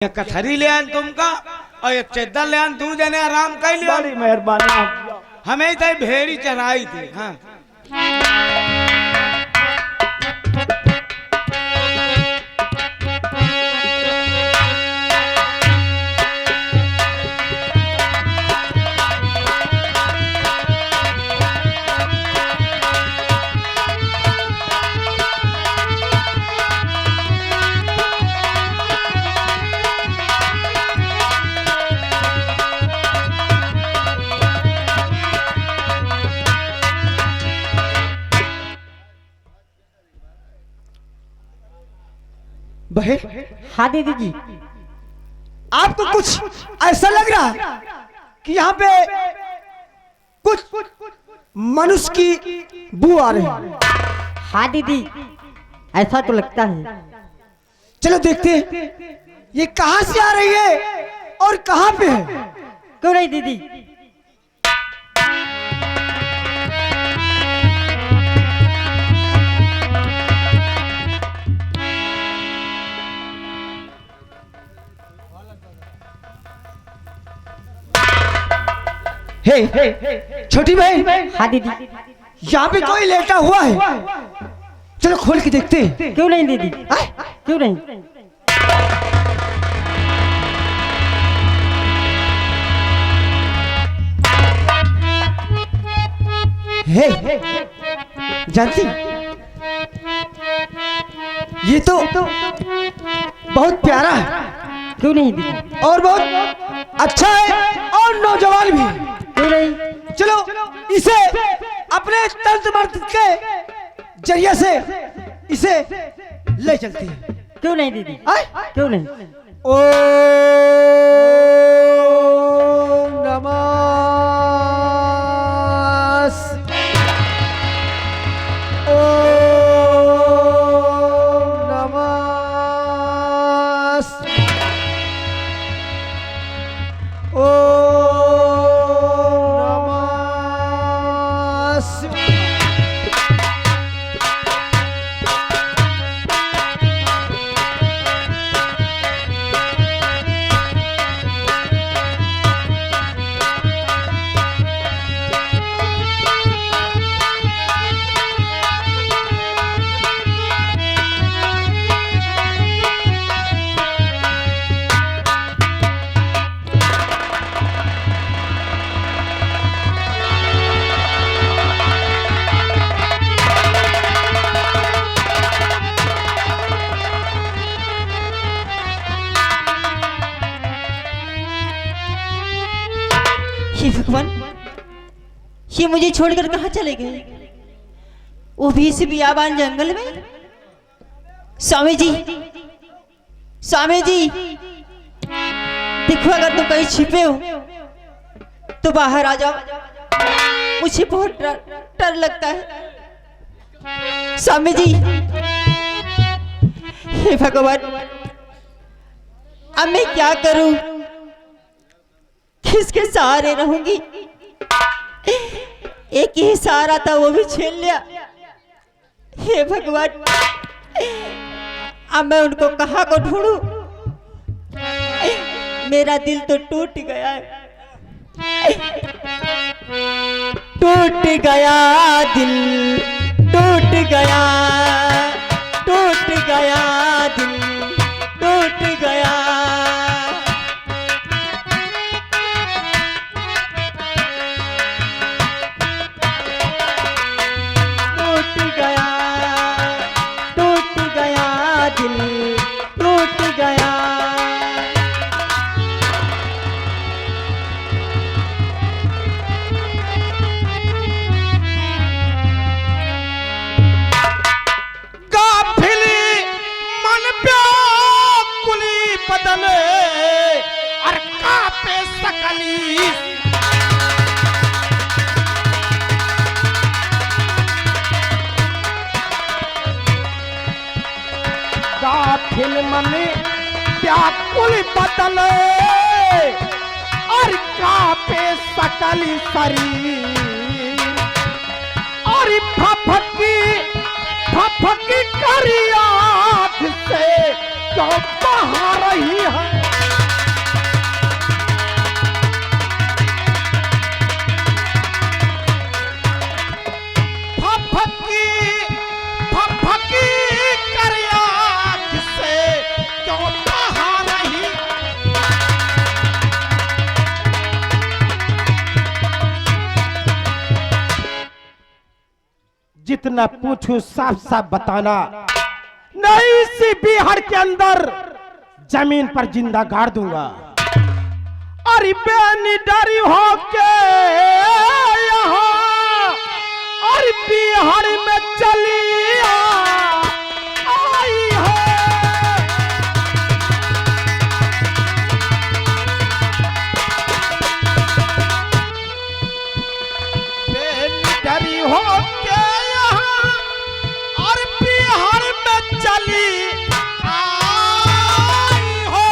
एक कथरी ले आन तुमका और एक चद्दर ले आन तू जने आराम कर लियो। बड़ी मेहरबानी। हमें तो भेड़ी चढ़ाई थी। हाँ बहन, हाँ दीदी जी, आपको कुछ ऐसा लग रहा है कि यहाँ पे कुछ मनुष्य की बू आ रही है। हाँ दीदी, ऐसा तो लगता है। चलो देखते हैं ये कहाँ से आ रही है और कहाँ पे है। क्यों नहीं दीदी? हे छोटी बहन, हाँ दीदी। यहाँ पे कोई लेटा हुआ है। चलो खोल के देखते हैं। क्यों नहीं दीदी? क्यों नहीं? हे जानती, ये तो बहुत प्यारा है। क्यों नहीं दीदी? और बहुत अच्छा है और नौजवान भी। क्यों नहीं? चलो इसे अपने तंत्र मंत्र के जरिए से इसे ले चलती है। क्यों नहीं दीदी? क्यों नहीं? ओम नमः हे भगवान, ये मुझे छोड़कर कहाँ चले गए? वो भी इस बियाबान जंगल में। स्वामी जी, स्वामी जी, देखो अगर तुम कहीं छिपे हो तो बाहर आ जाओ। मुझे बहुत डर लगता है। स्वामी जी, हे भगवान, अब मैं क्या करूं? किसके सहारे रहूंगी? एक ही सहारा था, वो भी छीन लिया। हे भगवान, अब मैं उनको कहाँ को ढूंढूं? मेरा दिल तो टूट गया है। टूट गया दिल, टूट गया, टूट गया दिल, टूट गया। मन व्याकुल बदले और कांपे सकल शरीर और फफकी फफकी करी आँख से जो बहा रही है। न पूछूं, साफ साफ बताना, नहीं इसी बिहार के अंदर जमीन पर जिंदा गाड़ दूंगा। अरे बेनी डरी हो के यहाँ और बिहार में चली आई है। बेनी डरी हो के यहाँ और बिहार में चली आई हो।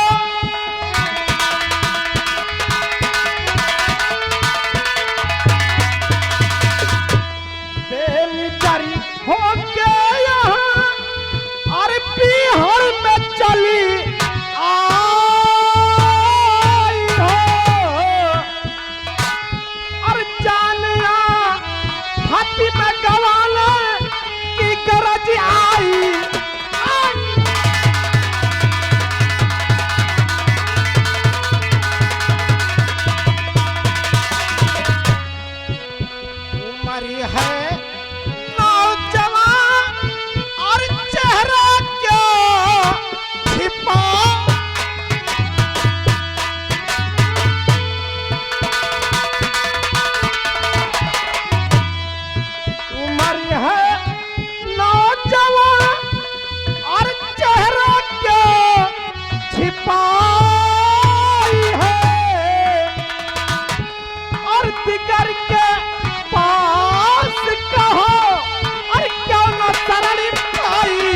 बेनी हो के यहाँ और बिहार में चली आई हो। और जानिया हाथी में गवाने की गरज आई। उमरी है नौजवान और चेहरा क्यों छिपा। उमरी है नौजवान और चेहरा क्यों छिपाई है। और दिगर के पास कहो और क्यों न शरण पाई।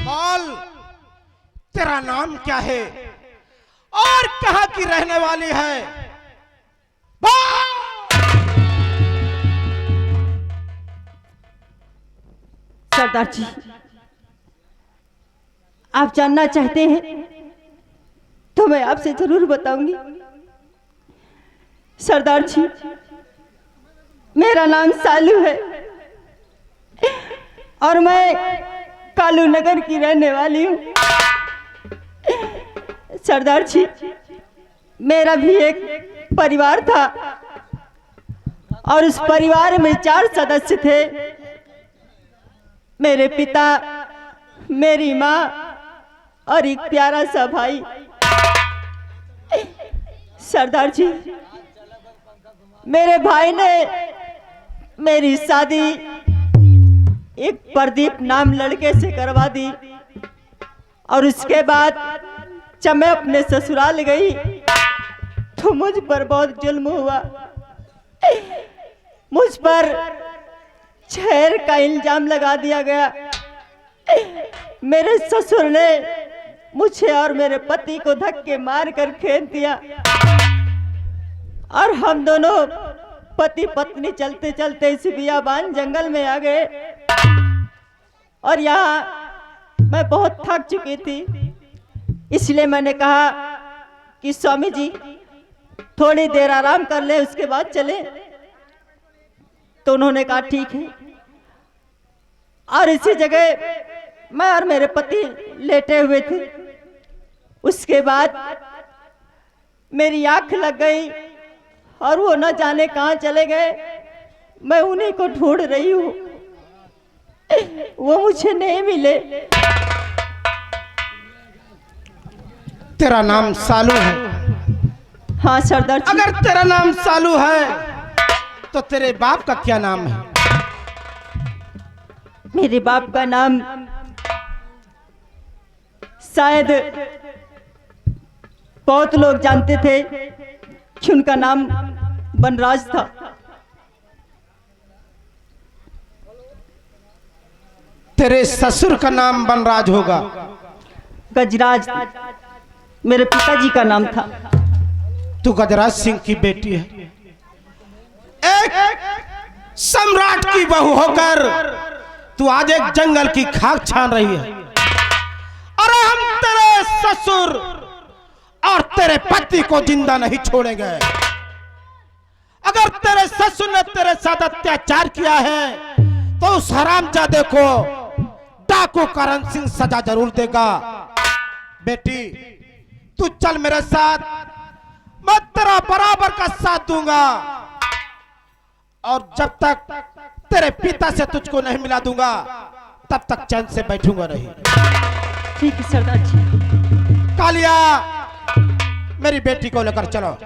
बोल तेरा नाम क्या है और कहाँ की रहने वाली है? बोल। सरदार जी, आप जानना चाहते हैं तो मैं आपसे जरूर बताऊंगी। सरदार जी, मेरा नाम सालू है और मैं कालू नगर की रहने वाली हूँ। सरदार जी, मेरा भी एक परिवार था और उस परिवार में 4 सदस्य थे। मेरे पिता, मेरी माँ और एक प्यारा सा भाई। सरदार जी, मेरे भाई ने मेरी शादी एक प्रदीप नाम लड़के से करवा दी और उसके बाद जब मैं अपने ससुराल गई तो मुझ पर बहुत जुल्म हुआ। मुझ पर छेड़ का इल्जाम लगा दिया गया। मेरे ससुर ने मुझे और मेरे पति को धक्के मार कर फेंक दिया और हम दोनों पति पत्नी चलते चलते इस बियाबान जंगल में आ गए। और यहाँ मैं बहुत थक चुकी थी, इसलिए मैंने कहा कि स्वामी जी थोड़ी देर आराम कर ले, उसके बाद चले। तो उन्होंने कहा ठीक है। और इसी जगह मैं और मेरे पति लेटे हुए थे। उसके बाद मेरी आंख लग गई और वो न जाने कहाँ चले गए। मैं उन्हीं को ढूंढ रही हूँ, वो मुझे नहीं मिले। तेरा नाम सालू है? हाँ सरदार जी। अगर तेरा नाम सालू है तो तेरे बाप का क्या नाम है? मेरे बाप का नाम शायद बहुत लोग जानते थे कि उनका नाम बनराज था। तेरे ससुर का नाम बनराज होगा? गजराज मेरे पिताजी का नाम था। तू गजराज सिंह की बेटी है। एक सम्राट की बहू होकर तू आज एक जंगल की खाक छान रही है। अरे हम तेरे ससुर और तेरे पति को जिंदा नहीं छोड़ेंगे। अगर तेरे ससुर ने तेरे साथ अत्याचार किया है तो उस हरामजादे को डाकू करण सिंह सजा जरूर देगा। बेटी तू चल मेरे साथ, मैं तेरा बराबर का साथ दूंगा और जब तक तेरे पिता से तुझको नहीं मिला दूंगा तब तक चैन से बैठूंगा नहीं। ठीक है सरदार जी। कालिया मेरी बेटी को लेकर चलो।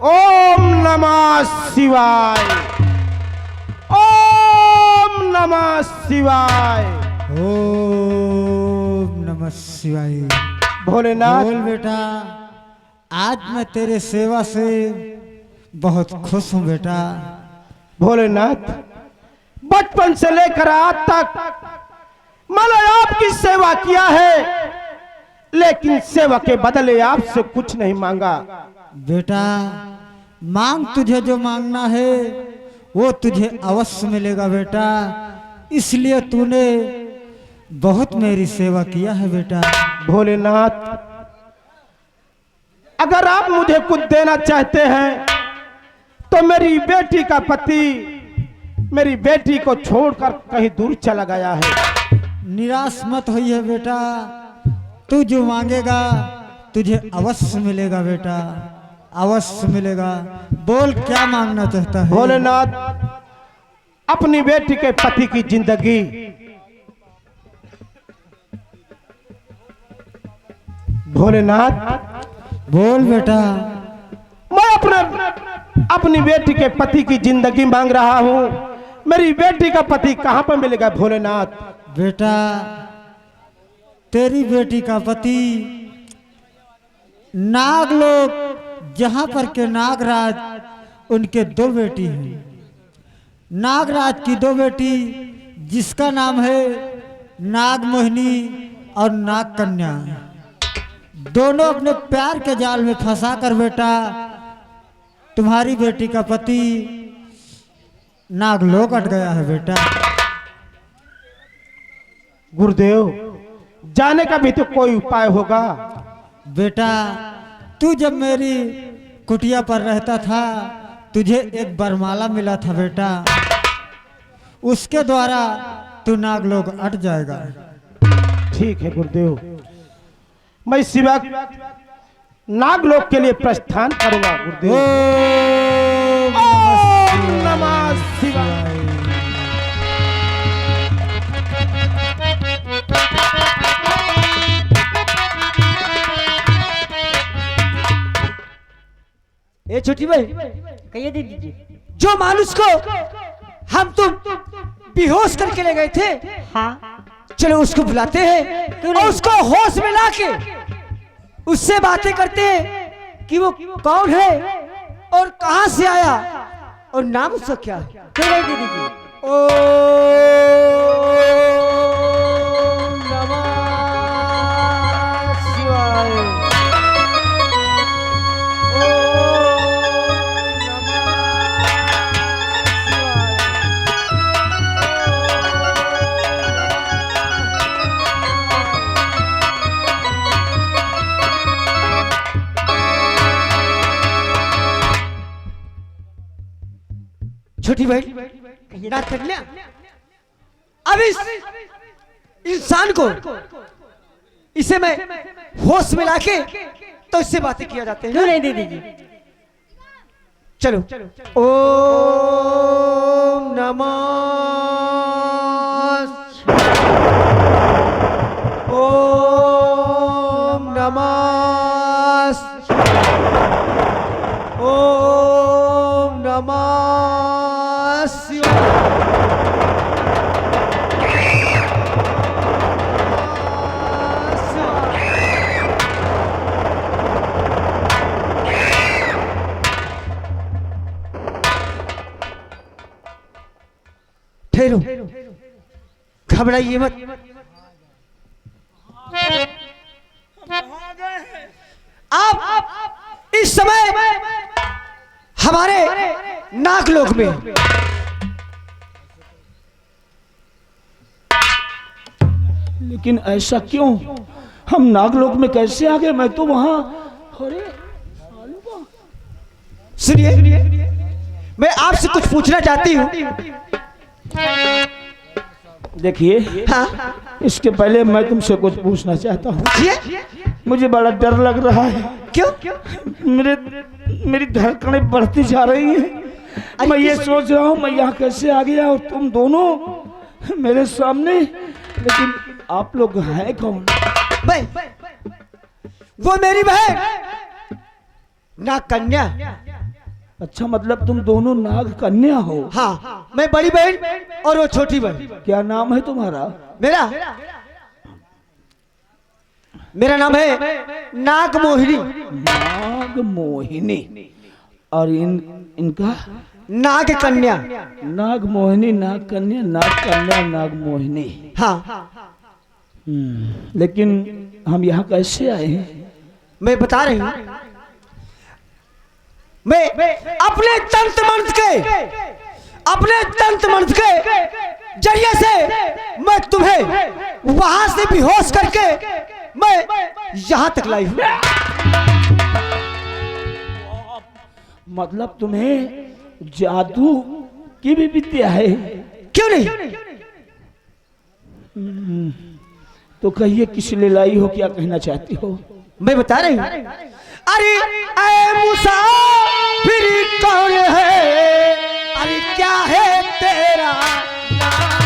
ओम नमः शिवाय, ओम नमः शिवाय। ओम नमः शिवाय। भोलेनाथ बोल बेटा, आज मैं तेरे सेवा से बहुत खुश हूँ बेटा। भोलेनाथ बचपन से लेकर आज तक मैंने आपकी सेवा किया है, लेकिन सेवा के बदले आपसे कुछ नहीं मांगा। बेटा मांग, तुझे जो मांगना है वो तुझे अवश्य मिलेगा बेटा, इसलिए तूने बहुत मेरी सेवा किया है बेटा। भोलेनाथ अगर आप मुझे कुछ देना चाहते हैं तो मेरी बेटी का पति मेरी बेटी को छोड़कर कहीं दूर चला गया है। निराश मत होइए बेटा, तू जो मांगेगा तुझे अवश्य मिलेगा बेटा, अवश्य मिलेगा। बोल क्या मांगना चाहता है? भोलेनाथ अपनी बेटी के पति की जिंदगी भोलेनाथ बोल बेटा। मैं अपनी बेटी के पति की जिंदगी मांग रहा हूँ, मेरी बेटी का पति कहाँ पर मिलेगा भोलेनाथ? बेटा तेरी बेटी का पति नागलोक जहां पर के नागराज, उनके दो बेटी हैं। नागराज की दो बेटी जिसका नाम है नागमोहिनी और नागकन्या, दोनों अपने प्यार के जाल में फंसा कर बेटा तुम्हारी बेटी का पति नागलोक अट गया है बेटा। गुरुदेव जाने का भी तो कोई उपाय होगा। बेटा तू जब मेरी कुटिया पर रहता था तुझे एक बरमाला मिला था बेटा, उसके द्वारा तू नागलोक अट जाएगा। ठीक है गुरुदेव, मैं शिवा नागलोक के लिए प्रस्थान करूंगा गुरुदेव। ओम नमः शिवाय। ए छोटी भाई, कहिए दीदी जी। जो मानुष को हम तुम बेहोश करके ले गए थे, हाँ चलो उसको बुलाते हैं और उसको होश में लाके उससे बातें करते हैं कि वो कौन है और कहां से आया और नाम उसका क्या है। फिर वही दीदी जी। ओम नमः शिवाय। छोटी बहन ना कर लिया। अब इस इंसान को इसे मैं होश में लाके तो इससे बातें किया जाते हैं। क्यों नहीं दीदी जी। चलो। ओम नमः ओम नमः ओम नमः ठहरो, घबराइए मत। आप इस समय हमारे नागलोक में लेकिन ऐसा क्यों? हम नागलोक में कैसे आ गए? मैं तो वहां। अरे सुनिए, मैं आपसे कुछ पूछना चाहती हूँ। देखिए, हाँ, इसके पहले मैं तुमसे कुछ पूछना चाहता हूँ। पूछिए। मुझे बड़ा डर लग रहा है। क्यों? मेरी धड़कनें बढ़ती जा रही हैं। मैं ये सोच रहा हूँ मैं यहाँ कैसे आ गया और तुम दोनों मेरे सामने। लेकिन आप लोग हैं कौन? मैं, वो मेरी बहन नाग कन्या। अच्छा, मतलब तुम दोनों नाग कन्या हो? हाँ, मैं बड़ी बहन और वो छोटी बहन। क्या नाम है तुम्हारा? मेरा नाम है नाग मोहिनी। नाग मोहिनी। और इनका? नाग कन्या। नाग मोहिनी, नाग कन्या, नाग कन्या, नाग मोहिनी। हाँ, लेकिन हम यहाँ कैसे आए हैं? मैं बता रही हूँ। मैं अपने तंत्र मंत्र के जरिए से मैं तुम्हें वहां से बेहोश करके मैं यहाँ तक लाई हूँ। मतलब तुम्हें जादू की भी विद्या है? क्यों नहीं? तो कहिए किस लिए लाई हो, क्या कहना चाहती हो? मैं बता रही हूँ। अरे ऐ मुसाफिर कौन है, अरे क्या है तेरा नाम?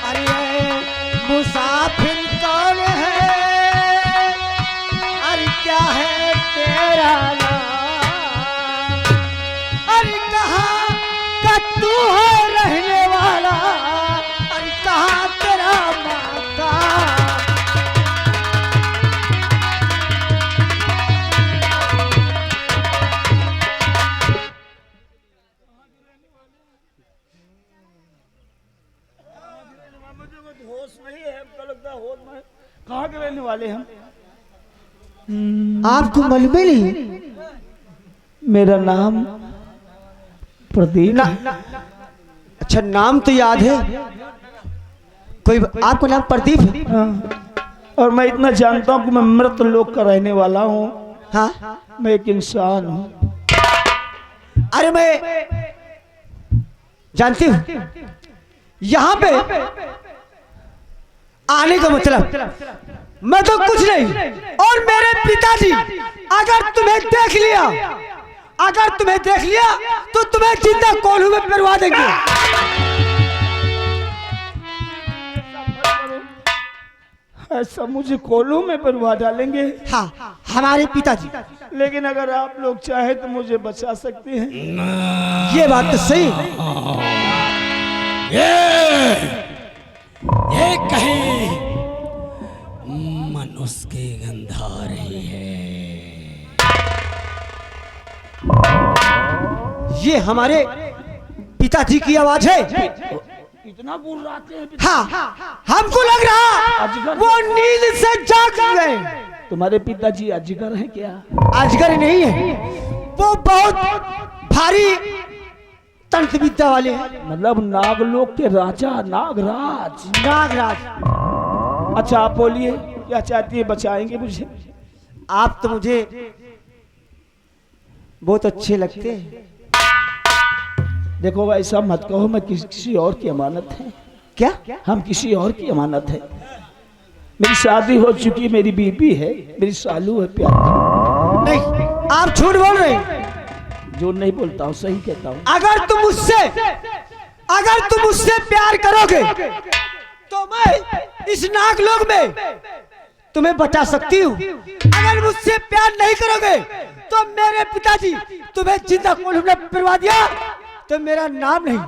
अरे ऐ मुसाफिर कौन है, अरे क्या है तेरा नाम? अरे कहाँ का तू है रहने वाला, अरे कहाँ तेरा माता? होश नहीं है, हमको लगता है होश में। कहाँ के रहने वाले हम? आपको मालूम ही नहीं? मेरा नाम प्रदीप। अच्छा, नाम तो याद है। कोई आपको नाम प्रदीप है? हाँ। और मैं इतना जानता हूँ कि मैं मृत लोक का रहने वाला हूँ। हाँ, मैं एक इंसान हूँ। अरे मैं जानती हूँ यहाँ पे आने का मतलब मैं तो कुछ नहीं। और मेरे पिताजी अगर तुम्हें देख लिया तो तुम्हें जिंदा कोल्हू में पिरवा देंगे। ऐसा मुझे कोल्हू में बरवा डालेंगे? हाँ, हमारे पिताजी। लेकिन अगर आप लोग चाहे तो मुझे बचा सकते हैं। ये बात तो सही है। ये कहीं मनुष्य की गंध आ रही है। ये हमारे पिताजी की आवाज है। इतना बुर्राते हैं? हाँ, हमको लग रहा वो नींद से जाग गए। तुम्हारे पिताजी अजगर हैं क्या? अजगर नहीं है, वो बहुत भारी तंत्र विद्या वाले हैं। मतलब नागलोक के राजा नागराज। नागराज। अच्छा, आप बोलिए क्या चाहती है? बचाएंगे मुझे? आप तो मुझे बहुत अच्छे लगते हैं। देखो, ऐसा मत कहो, मैं किसी और की अमानत है। क्या? हम किसी और की अमानत है। मेरी शादी हो चुकी, मेरी बीबी है, मेरी सालू है प्यारी। नहीं, आप झूठ बोल रहे हैं। जो नहीं बोलता हूँ, सही कहता हूँ। अगर तुम मुझसे प्यार करोगे तो मैं इस नागलोक में तुम्हें बचा सकती हूँ। अगर मुझसे प्यार नहीं करोगे तो मेरे पिताजी तुम्हें जिंदा कोल्हू में पिरवा दिया तो मेरा नाम नहीं।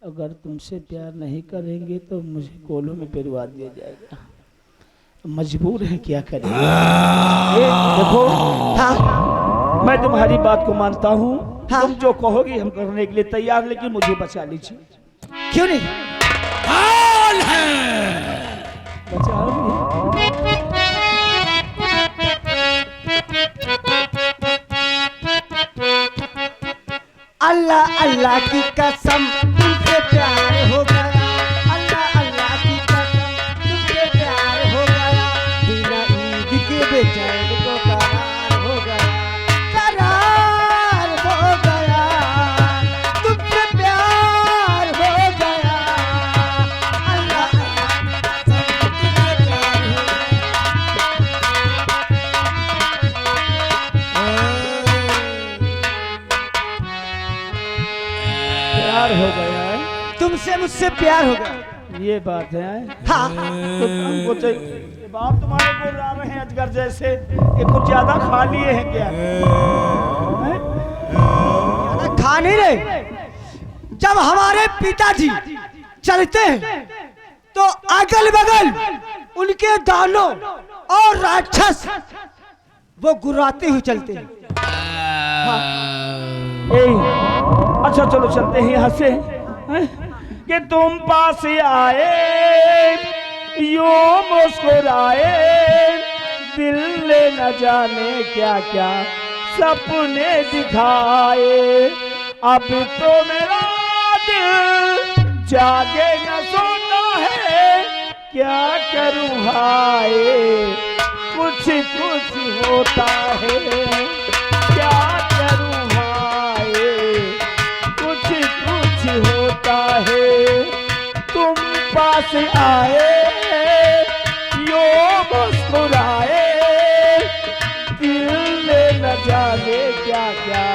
अगर तुमसे प्यार नहीं करेंगे तो मुझे कोल्हू में पिरवा दिया जाएगा। मजबूर है, क्या करें? देखो, हाँ, मैं तुम्हारी बात को मानता हूँ। हाँ। तुम जो कहोगी हम करने के लिए तैयार, लेकिन मुझे बचा लीजिए। क्यों नहीं? कौन है? बचाओगे? अल्लाह अल्लाह अल्लाह की कसम तुमसे प्यार हो गया, अल्लाह अल्लाह की कसम तुमसे प्यार हो गया, बिना ईद के बेचैन को करार हो गया, करार हो गया, तुमसे प्यार हो गया, अल्लाह अल्लाह की कसम तुमसे प्यार हो प्यार हो गया है, गया, तुमसे मुझसे प्यार हो गया। ये बात है। हाँ तो हमको चाहिए बाप तुम्हारे को ला रहे हैं अजगर जैसे, ये कुछ ज्यादा खा लिए हैं क्या? हैं? ज्यादा खा नहीं रहे। जब हमारे पिताजी चलते हैं तो अगल बगल उनके दानों और राक्षस वो गुर्राते हुए चलते हैं। अच्छा चलो चलते हैं यहाँ से, हैं? कि तुम पास आए यूं मुस्कुराए, दिल ने न जाने क्या क्या सपने दिखाए, अब तो मेरा दिल जागे न सोता है, क्या करूँ हाय कुछ कुछ होता है, क्या करूँ हाय कुछ कुछ होता है, तुम पास आए यो मुस्कुराए, दिल ने न जाने क्या क्या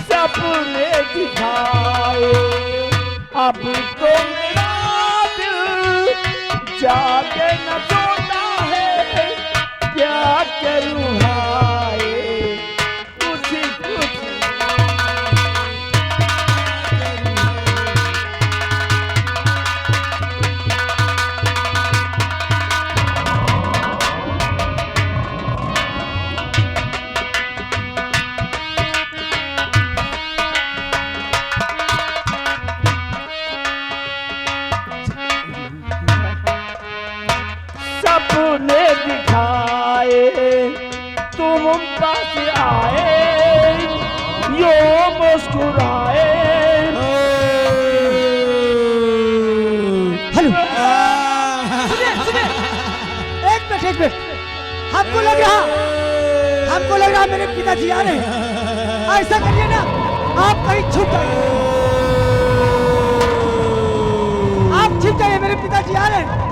सपने दिखाए, अब तो मेरा दिल जागे न सोता है, क्या करूँ हाय कुछ कुछ सपने दिखाए, तुम पास आए यो मुस्कुराए। हेलो सुनिए सुनिए, एक मिनट, हमको लग रहा मेरे पिताजी आ रहे हैं। ऐसा करिए ना, आप कहीं छुप जाइए, आप छुप जाइए, मेरे पिताजी आ रहे हैं।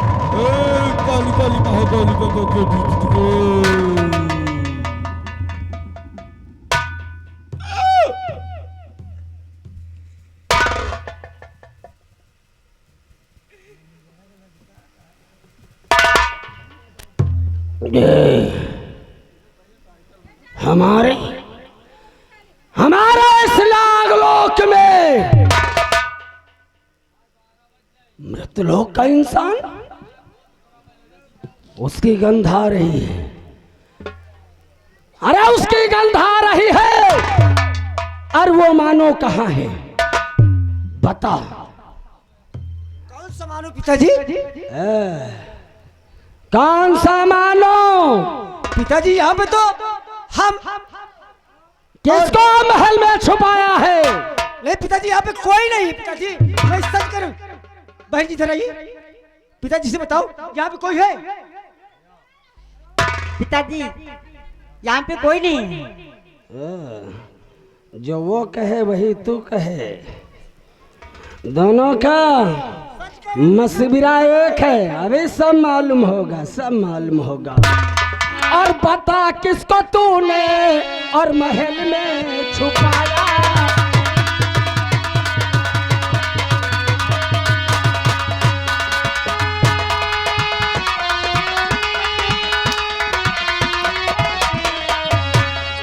हमारे इस नागलोक में मृतलोक का इंसान उसकी गंध आ रही है, अरे उसकी गंध आ रही है, और वो मानो कहाँ है बता। कौन सा मानो पिताजी? कौन सा मानो? पिताजी यहाँ पे तो हम किसको महल में छुपाया है? नहीं पिताजी, यहाँ पे कोई नहीं है पिताजी, मैं सच करूं। बहन जी इधर आइए, पिताजी से बताओ यहाँ पे कोई है? पिताजी यहाँ पे कोई नहीं है। जो वो कहे वही तू कहे, दोनों का मशविरा एक है, अभी सब मालूम होगा, सब मालूम होगा। और बता किसको तूने और महल में छुपाया?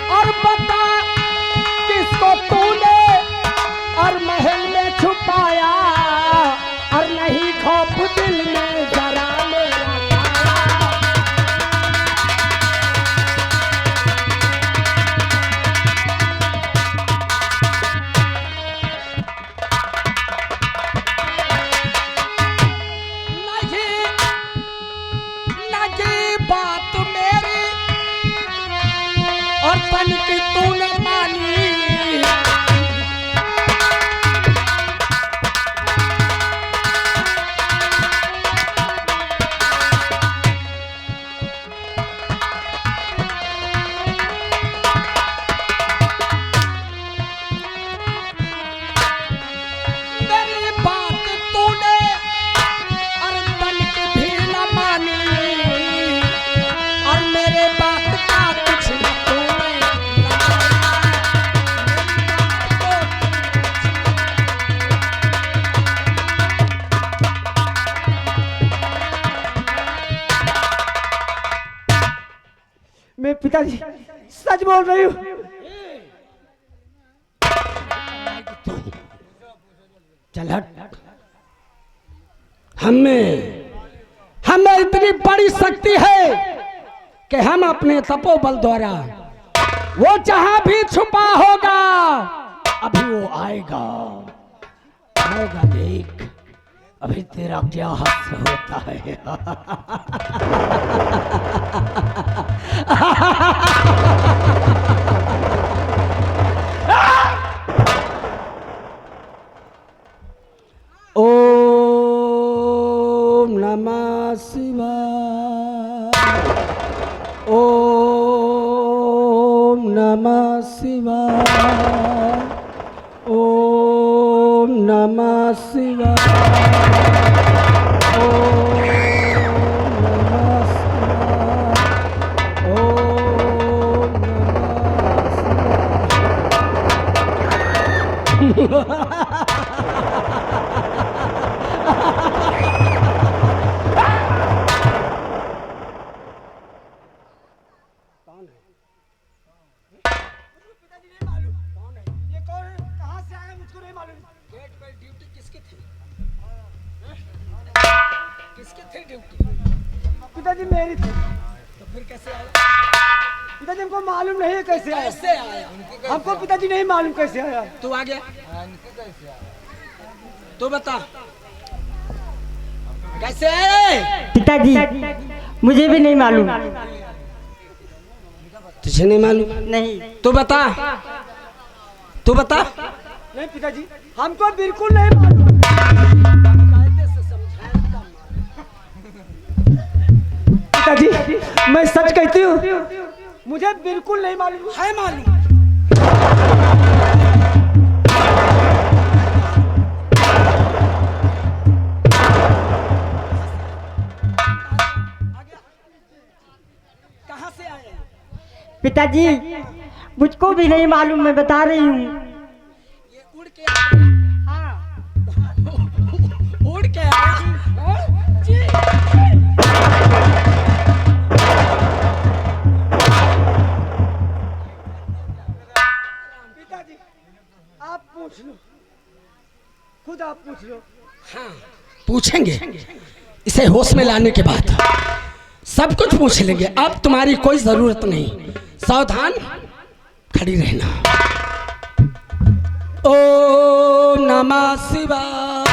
और बता किसको तूने और महल में छुपाया, और नहीं खौफ दिल में जरा मेरा बात मेरी और तन की तूने मानी, पिताजी सच बोल रही हूँ। चल हट। हमें इतनी बड़ी शक्ति है कि हम अपने तपोबल द्वारा वो जहां भी छुपा होगा अभी वो आएगा देख अभी तेरा क्या हाथ होता है। ओम नमः शिवाय। ओम नमः शिवाय। ओम नमः शिवाय। ओम नमः शिवाय। ओम नमः शिवाय। पिताजी मेरी थी। तो फिर कैसे आया? पिताजी हमको मालूम नहीं है कैसे आया। हमको पिताजी नहीं मालूम कैसे आया। तू आ गया तू बता कैसे आए? पिताजी मुझे भी नहीं मालूम। तुझे नहीं मालूम? नहीं। तू बता नहीं पिताजी हमको बिल्कुल नहीं मालूम। पिताजी मैं सच कहती हूँ मुझे बिल्कुल नहीं मालूम है। मालूम कहाँ से आए? पिताजी मुझको भी नहीं मालूम, मैं बता रही हूँ। ये उड़ के आया। हाँ उड़ के आया। जी पिताजी आप पूछ लो, खुद आप पूछ लो। हाँ पूछेंगे, इसे होश में लाने के बाद सब कुछ पूछ लेंगे। अब तुम्हारी कोई जरूरत नहीं, सावधान खड़ी रहना। ओम नमः शिवाय।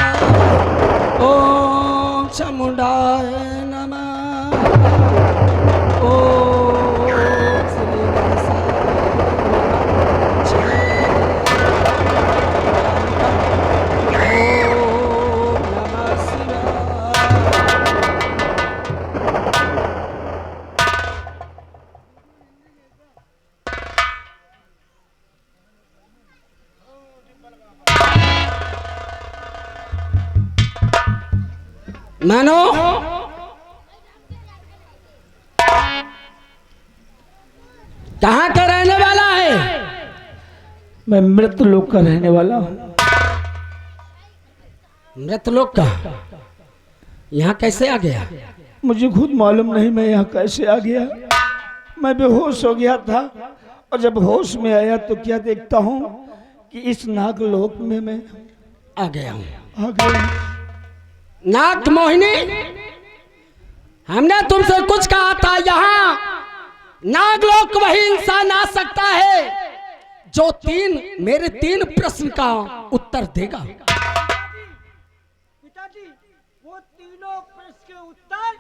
ओम चामुंडाय नमः। ओम श्री गणेशाय नमः। ओम नमः शिवाय। मानो कहाँ का रहने वाला है? मैं मृतलोक का रहने वाला हूँ। मृतलोक का? यहाँ कैसे आ गया? मुझे खुद मालूम नहीं मैं यहाँ कैसे आ गया। मैं बेहोश हो गया था और जब होश में आया तो क्या देखता हूँ कि इस नागलोक में मैं आ गया हूँ। आ गया। नाग मोहिनी, हमने तुमसे कुछ कहा था। यहाँ नागलोक वही इंसान आ सकता है जो मेरे 3 प्रश्न का उत्तर देगा। पिताजी वो तीनों प्रश्न के उत्तर